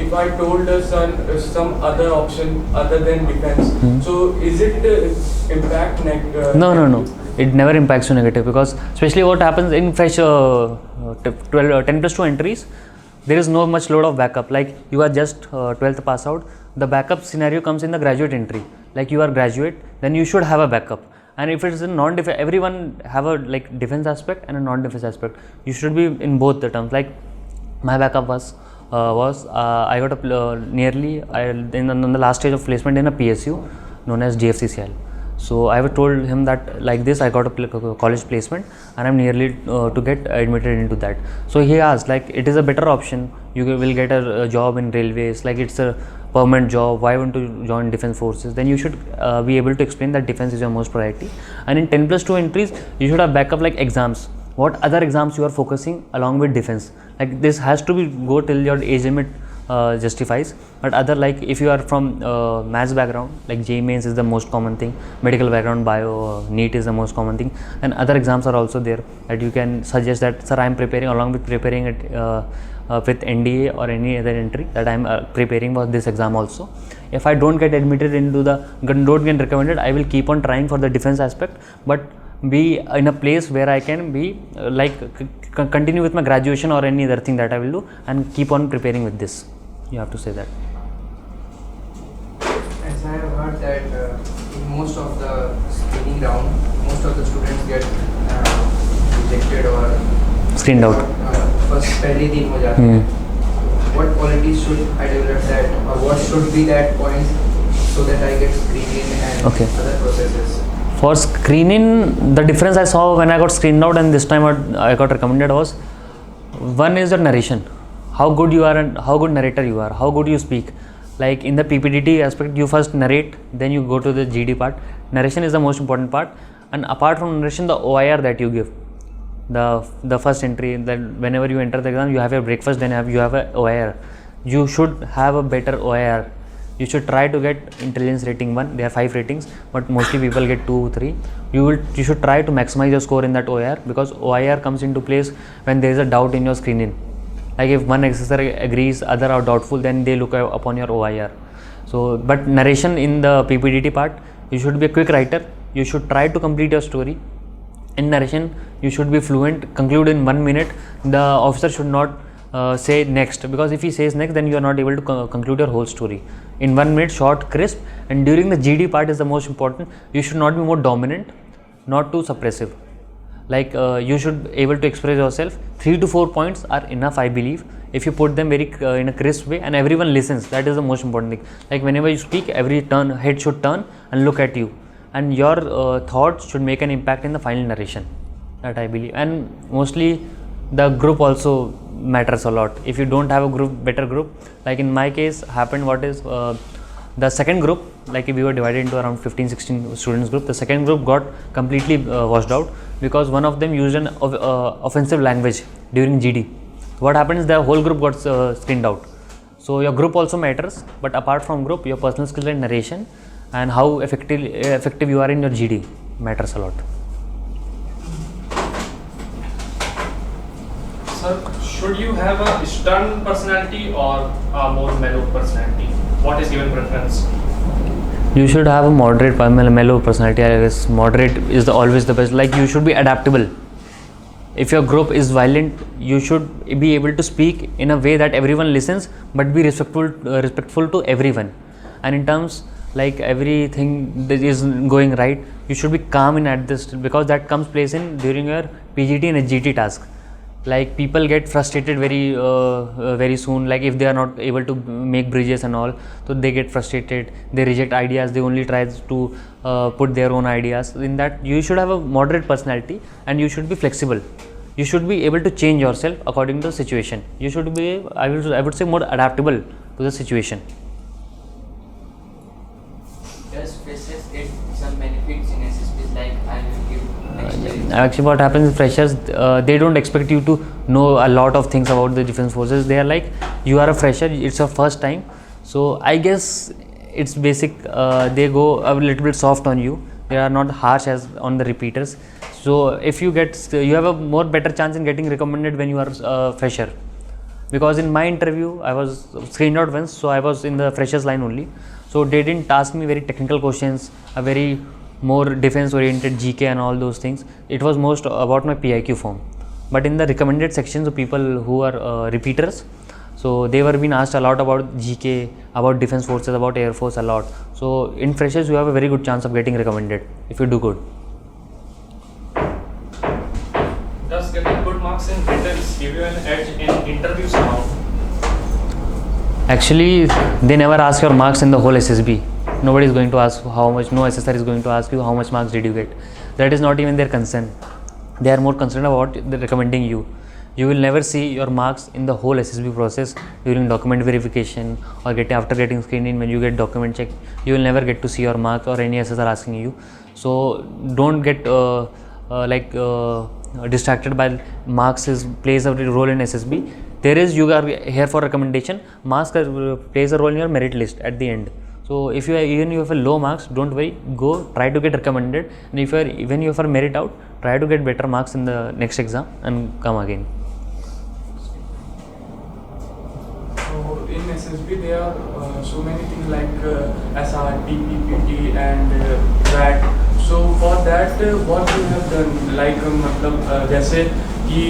[SPEAKER 3] if I told some other option other than defense, so is it impact
[SPEAKER 2] No. It never impacts you negative, because especially what happens in fresh 10+2 entries, there is no much load of backup. Like you are just 12th pass out, the backup scenario comes in the graduate entry. Like you are graduate, then you should have a backup. And if it's a non-defense, everyone have a like defense aspect and a non-defense aspect. You should be in both the terms. Like my backup was I got in the last stage of placement in a PSU known as GFCCL. So I was told him that like this I got a college placement and I'm nearly to get admitted into that. So he asked like it is a better option. You will get a job in railways, like it's a permanent job. Why want to join defense forces? Then you should be able to explain that defense is your most priority. And in 10+2 entries, you should have backup like exams. What other exams you are focusing along with defense? Like this has to be go till your age limit justifies. But other like if you are from maths background, like JEE Mains is the most common thing. Medical background, bio, NEET is the most common thing. And other exams are also there that you can suggest that sir I am preparing along with preparing it with NDA or any other entry that I am preparing for this exam also. If I don't get admitted into don't get recommended, I will keep on trying for the defense aspect, but be in a place where I can be continue with my graduation or any other thing that I will do and keep on preparing with this. You have to say that.
[SPEAKER 7] As I have heard that in most of the screening round, most of the students get rejected or
[SPEAKER 2] Screened out.
[SPEAKER 7] First पहले दिन हो जाता है. What qualities should I develop that, or what should be that point so that I get screened in and other processes?
[SPEAKER 2] For screening, the difference I saw when I got screened out and this time I got recommended was, one is the narration, how good you are and how good narrator you are, how good you speak. Like in the PPDT aspect, you first narrate, then you go to the GD part. Narration is the most important part, and apart from narration, the OIR that you give, the first entry, that whenever you enter the exam, you have your breakfast, then you have a OIR. You should have a better OIR. You should try to get intelligence rating 1. There are 5 ratings, but mostly people get 2, 3. You should try to maximize your score in that OIR, because OIR comes into place when there is a doubt in your screening. Like if one assessor agrees, other are doubtful, then they look upon your OIR. So, but narration in the PPDT part, you should be a quick writer. You should try to complete your story. In narration, you should be fluent, conclude in 1 minute. The officer should not say next, because if he says next, then you are not able to conclude your whole story. In 1 minute, short, crisp. And during the GD part is the most important. You should not be more dominant, not too suppressive. Like you should able to express yourself. 3 to 4 points are enough, I believe, if you put them very in a crisp way and everyone listens. That is the most important thing. Like whenever you speak, every head should turn and look at you, and your thoughts should make an impact in the final narration. That I believe. And mostly the group also matters a lot. If you don't have a better group, like in my case happened, what is the second group, like if we were divided into around 15-16 students group, the second group got completely washed out because one of them used an offensive language during GD. What happened is the whole group got screened out. So your group also matters, but apart from group, your personal skills and narration and how effective you are in your GD matters a lot.
[SPEAKER 3] Sir, should you have a stern personality or a more mellow personality? What is given preference?
[SPEAKER 2] You should have a moderate, mellow personality. I guess moderate is always the best. Like you should be adaptable. If your group is violent, you should be able to speak in a way that everyone listens, but be respectful to everyone. And in terms like everything that is going right, you should be calm in at this, because that comes place in during your PGT and HGT task. Like people get frustrated very soon, like if they are not able to make bridges and all, so they get frustrated, they reject ideas, they only try to put their own ideas. In that, you should have a moderate personality and you should be flexible. You should be able to change yourself according to the situation. You should be, I would say, more adaptable to the situation.
[SPEAKER 5] Does freshers get some benefits in SSBs, like I will give next year?
[SPEAKER 2] Actually, what happens is freshers, they don't expect you to know a lot of things about the defense forces. They are like, you are a fresher, it's your first time. So I guess it's basic. They go a little bit soft on you. They are not harsh as on the repeaters. So if you have a more better chance in getting recommended when you are a fresher. Because in my interview, I was screened out once, so I was in the freshers line only. So they didn't ask me very technical questions, a very more defense oriented GK and all those things. It was most about my PIQ form. But in the recommended sections of people who are repeaters, So they were being asked a lot about GK, about defense forces, about air force a lot. So in freshers you have a very good chance of getting recommended if you do good.
[SPEAKER 3] Does getting good marks in writtens give you an edge in interviews now?
[SPEAKER 2] Actually, they never ask your marks in the whole SSB. Nobody is going to ask how much. No SSR is going to ask you how much marks did you get. That is not even their concern. They are more concerned about recommending you. You will never see your marks in the whole SSB process during document verification or after getting screened in. When you get document check, you will never get to see your marks or any SSR asking you. So don't get distracted by marks plays a role in SSB. You are here for recommendation. Marks plays a role in your merit list at the end. So if you have a low marks, don't worry, go try to get recommended, and when you have merit out, try to get better marks in the next exam and come again.
[SPEAKER 3] So in SSB there are so many things like SRT, PPT and VAT. So for that what you have done, like मतलब जैसे कि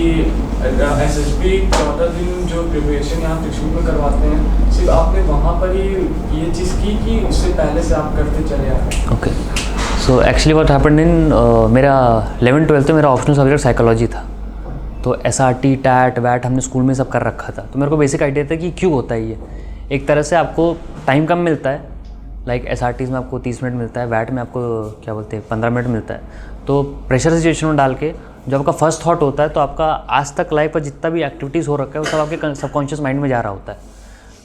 [SPEAKER 3] SSB 14 दिन जो preparation यहाँ त्रिशूल में करवाते हैं, सिर्फ आपने वहाँ पर ही ये चीज़ की कि उससे पहले से आप करते चले आ रहे हैं?
[SPEAKER 2] Okay, so actually what happened in मेरा 11th-12th में मेरा ऑप्शनल सब्जेक्ट साइकोलॉजी था. तो SRT, टैट, वैट हमने स्कूल में सब कर रखा था. तो मेरे को बेसिक आइडिया था कि क्यों होता है ये. एक तरह से आपको टाइम कम मिलता है, लाइक SRTs में आपको 30 मिनट मिलता है, वैट में आपको क्या बोलते हैं 15 मिनट मिलता है. तो प्रेशर सिचुएशन में डाल के जब आपका फर्स्ट थॉट होता है तो आपका आज तक लाइफ पर जितना भी एक्टिविटीज़ हो रखा है वो सब आपके सबकॉन्शियस माइंड में जा रहा होता है.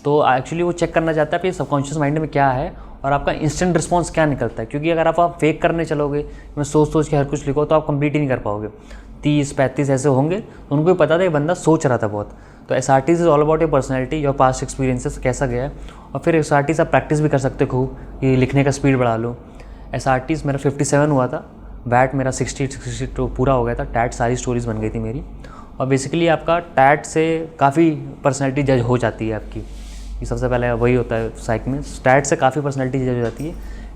[SPEAKER 2] तो एक्चुअली वो चेक करना चाहता है कि सबकॉन्शियस माइंड में क्या है और आपका इंस्टेंट रिस्पॉन्स क्या निकलता है. क्योंकि अगर आप फेक करने चलोगे, मैं सोच के हर कुछ लिखो, तो आप कंप्लीट ही नहीं कर पाओगे. 30-35 ऐसे होंगे तो उनको भी पता था ये बंदा सोच रहा था बहुत. तो SRTs is all about your personality, your past experiences कैसा गया है. और फिर SRTs आप प्रैक्टिस भी कर सकते हो खूब, कि लिखने का स्पीड बढ़ा लो. SRTs मेरा 57 हुआ था, वैट मेरा 62 पूरा हो गया था, टैट सारी स्टोरीज बन गई थी मेरी. और बेसिकली आपका टैट से काफ़ी पर्सनैलिटी जज हो जाती है आपकी. ये सबसे पहले वही होता है साइक में, टैट से काफ़ी पर्सनैलिटी जज हो जाती है.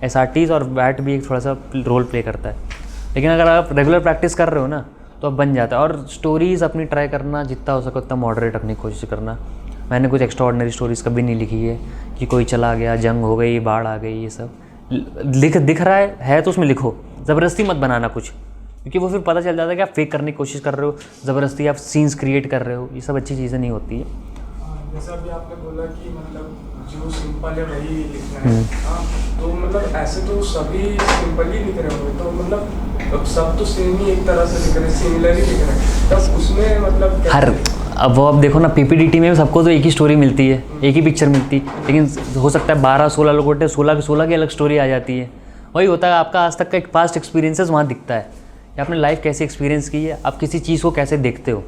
[SPEAKER 2] SRTs और वैट भी एक थोड़ा सा रोल प्ले करता है. लेकिन अगर आप रेगुलर प्रैक्टिस कर रहे हो ना तो अब बन जाता है. और स्टोरीज़ अपनी ट्राई करना, जितना हो सके उतना मॉडरेट रखने की कोशिश करना. मैंने कुछ एक्स्ट्रा ऑर्डिनरी स्टोरीज़ कभी नहीं लिखी है कि कोई चला गया, जंग हो गई, बाढ़ आ गई, ये सब दिख रहा है तो उसमें लिखो. ज़बरदस्ती मत बनाना कुछ, क्योंकि वो फिर पता चल जाता है कि आप फेक करने की कोशिश कर रहे हो, ज़बरदस्ती आप सीन्स क्रिएट कर रहे हो. ये सब अच्छी चीज़ें नहीं होती है.
[SPEAKER 3] जैसा भी आपने बोला कि मतलब जो सिंपल है वही लिखना है. तो मतलब ऐसे तो सभी सिंपल ही लिख रहे होंगे, तो मतलब सब तो सेम ही एक तरह से लिख रहे हैं, सिमिलर ही लिख रहे हैं. तब उसमें मतलब
[SPEAKER 2] अब वो आप देखो ना, PPDT में सबको तो एक ही स्टोरी मिलती है, एक ही पिक्चर मिलती है. लेकिन हो सकता है 12-16 लोग होते हैं, 16 के 16 की अलग स्टोरी आ जाती है. वही होता है, आपका आज तक का एक पास्ट एक्सपीरियंसेस वहाँ दिखता है कि आपने लाइफ कैसे एक्सपीरियंस की है, आप किसी चीज़ को कैसे देखते हो,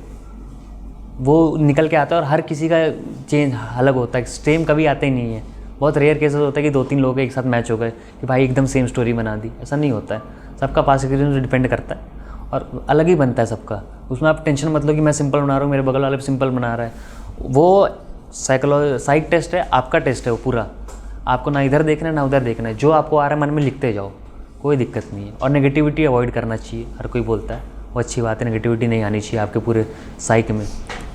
[SPEAKER 2] वो निकल के आता है. और हर किसी का चेंज अलग होता है, सेम कभी आते ही नहीं है. बहुत रेयर केसेस होता है कि 2-3 लोग एक साथ मैच हो गए कि भाई एकदम सेम स्टोरी बना दी. ऐसा नहीं होता है. सबका पास्ट एक्सपीरियंस डिपेंड करता है और अलग ही बनता है सबका. उसमें आप टेंशन मत लो कि मैं सिंपल बना रहा हूँ, मेरे बगल वाले सिंपल बना रहा है. वो साइक टेस्ट है, आपका टेस्ट है वो पूरा. आपको ना इधर देखना है ना उधर देखना है, जो आपको आ रहा है मन में लिखते जाओ, कोई दिक्कत नहीं है. और नेगेटिविटी अवॉइड करना चाहिए. हर कोई बोलता है वो अच्छी बात है, नेगेटिविटी नहीं आनी चाहिए आपके पूरे साइक में.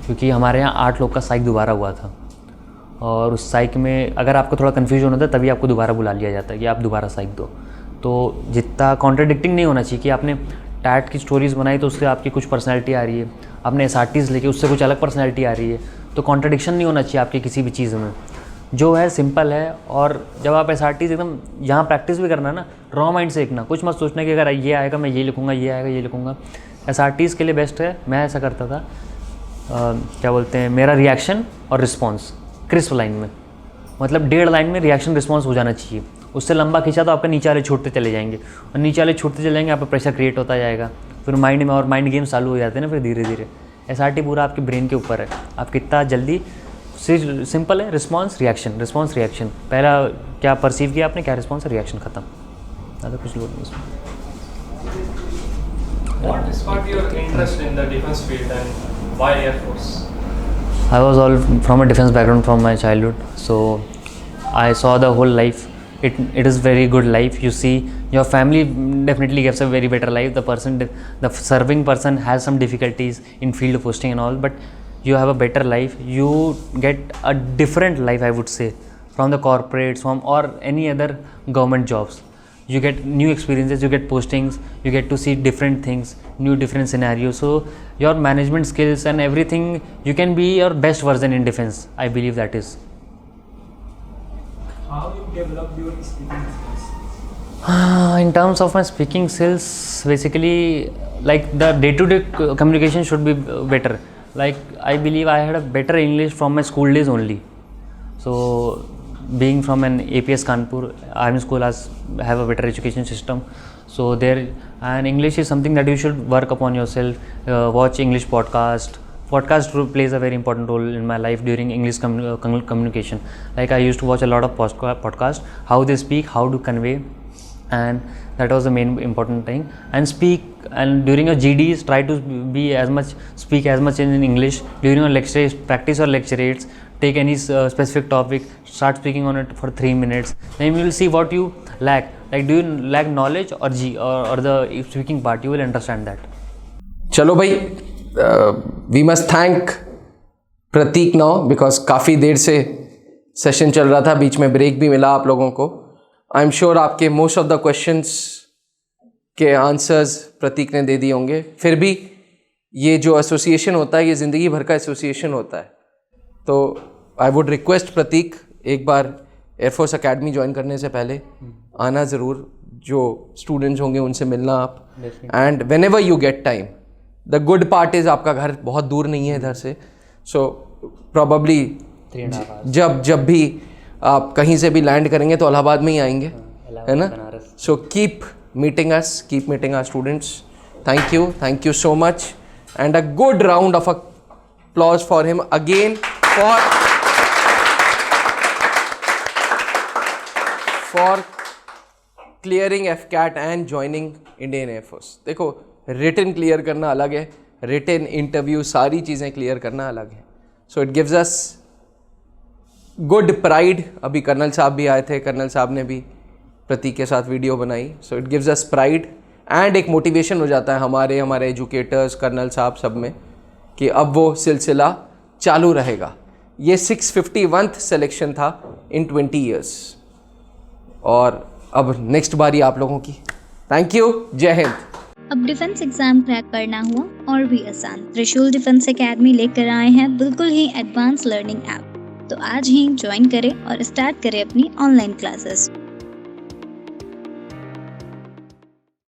[SPEAKER 2] क्योंकि हमारे यहाँ 8 लोग का साइक दोबारा हुआ था, और उस साइक में अगर आपको थोड़ा कन्फ्यूजन होता है तभी आपको दोबारा बुला लिया जाता है कि आप दोबारा साइक दो. तो जितना कॉन्ट्राडिक्टिंग नहीं होना चाहिए कि आपने टैट की स्टोरीज़ बनाई तो उससे आपकी कुछ पर्सनैलिटी आ रही है, आपने SRTs लेके उससे कुछ अलग पर्सनैलिटी आ रही है. तो कॉन्ट्राडिक्शन नहीं होना चाहिए आपकी किसी भी चीज़ में. जो है सिंपल है. और जब आप SRTs एकदम यहाँ प्रैक्टिस भी करना ना, रॉ माइंड से लिखना, कुछ मत सोचना कि अगर ये आएगा मैं ये लिखूँगा, ये आएगा ये लिखूँगा. SRTs के लिए बेस्ट है. मैं ऐसा करता था, क्या बोलते हैं, मेरा रिएक्शन और रिस्पॉन्स क्रिस्प लाइन में, मतलब 1.5 लाइन में रिएक्शन रिस्पॉन्स हो जाना चाहिए. उससे लंबा खींचा तो आपके नीचे वाले छूटते चले जाएंगे, और नीचे वाले छूटते चले जाएंगे, आप पर प्रेशर क्रिएट होता जाएगा. फिर माइंड में और माइंड गेम्स चालू हो जाते हैं ना फिर धीरे धीरे. SRT पूरा आपके ब्रेन के ऊपर है, आप कितना जल्दी. सिंपल है, रिस्पॉन्स रिएक्शन, रिस्पॉन्स रिएक्शन. पहला क्या परसीव किया आपने, क्या रिस्पॉन्स है, रिएक्शन खत्म. ज़्यादा कुछ लोड नहीं इसमें.
[SPEAKER 3] What sparked your interest in the defense field and why Air Force?
[SPEAKER 2] I was all from a defense background from my childhood, so I saw the whole life. It is very good life. You see, your family definitely gives a very better life. The serving person has some difficulties in field posting and all, but you have a better life, you get a different life, I would say, from the corporates, from or any other government jobs. You get new experiences, you get postings, you get to see different things, different scenarios. So your management skills and everything, you can be your best version in defense. I believe that is.
[SPEAKER 3] How you develop your speaking skills?
[SPEAKER 2] In terms of my speaking skills, basically, like the day-to-day communication should be better. Like I believe I had a better English from my school days only. So being from an APS Kanpur Army School, have a better education system. So there, and English is something that you should work upon yourself. Watch English podcast plays a very important role in my life during English communication. Like I used to watch a lot of podcast, how they speak, how to convey, and that was the main important thing. And speak, and during your GDs, try to speak as much in English. During your lectures, practice your lectures. Take any specific topic, start speaking on it for 3 minutes. Then you will see what you lack. Like, do you lack knowledge or the speaking part? You will understand that.
[SPEAKER 1] चलो भाई, we must thank Prateek now, because काफ़ी देर से session चल रहा था, बीच में break भी मिला आप लोगों को. आई एम श्योर आपके मोस्ट ऑफ द क्वेश्चंस के आंसर्स प्रतीक ने दे दिए होंगे. फिर भी ये जो एसोसिएशन होता है, ये ज़िंदगी भर का एसोसिएशन होता है. तो आई वुड रिक्वेस्ट प्रतीक, एक बार एयरफोर्स अकेडमी ज्वाइन करने से पहले आना ज़रूर. जो स्टूडेंट्स होंगे उनसे मिलना आप. And when ever you get time, the good part is आपका घर बहुत दूर नहीं है इधर से. सो प्रॉबली जब भी आप कहीं से भी लैंड करेंगे तो इलाहाबाद में ही आएंगे, है ना. So keep meeting us, keep meeting our students. Thank you so much, and a good round of applause for him again for clearing FCAT and joining Indian Air Force. देखो, रिटन क्लियर करना अलग है, written interview, सारी चीज़ें clear करना अलग है. So it gives us good pride. अभी कर्नल साहब भी आए थे, कर्नल साहब ने भी प्रतीक के साथ वीडियो बनाई. So it gives us pride and एक मोटिवेशन हो जाता है हमारे एजुकेटर्स, कर्नल साहब सब में, कि अब वो सिलसिला चालू रहेगा. ये 651th सिलेक्शन था इन 20 years, और अब नेक्स्ट बारी आप लोगों की. थैंक यू, जय हिंद.
[SPEAKER 4] अब डिफेंस एग्जाम क्रैक करना हुआ और भी आसान. त्रिशूल डिफेंस एकेडमी लेकर आए हैं बिल्कुल ही एडवांस लर्निंग ऐप. तो आज ही ज्वाइन करें और स्टार्ट करें अपनी ऑनलाइन क्लासेस.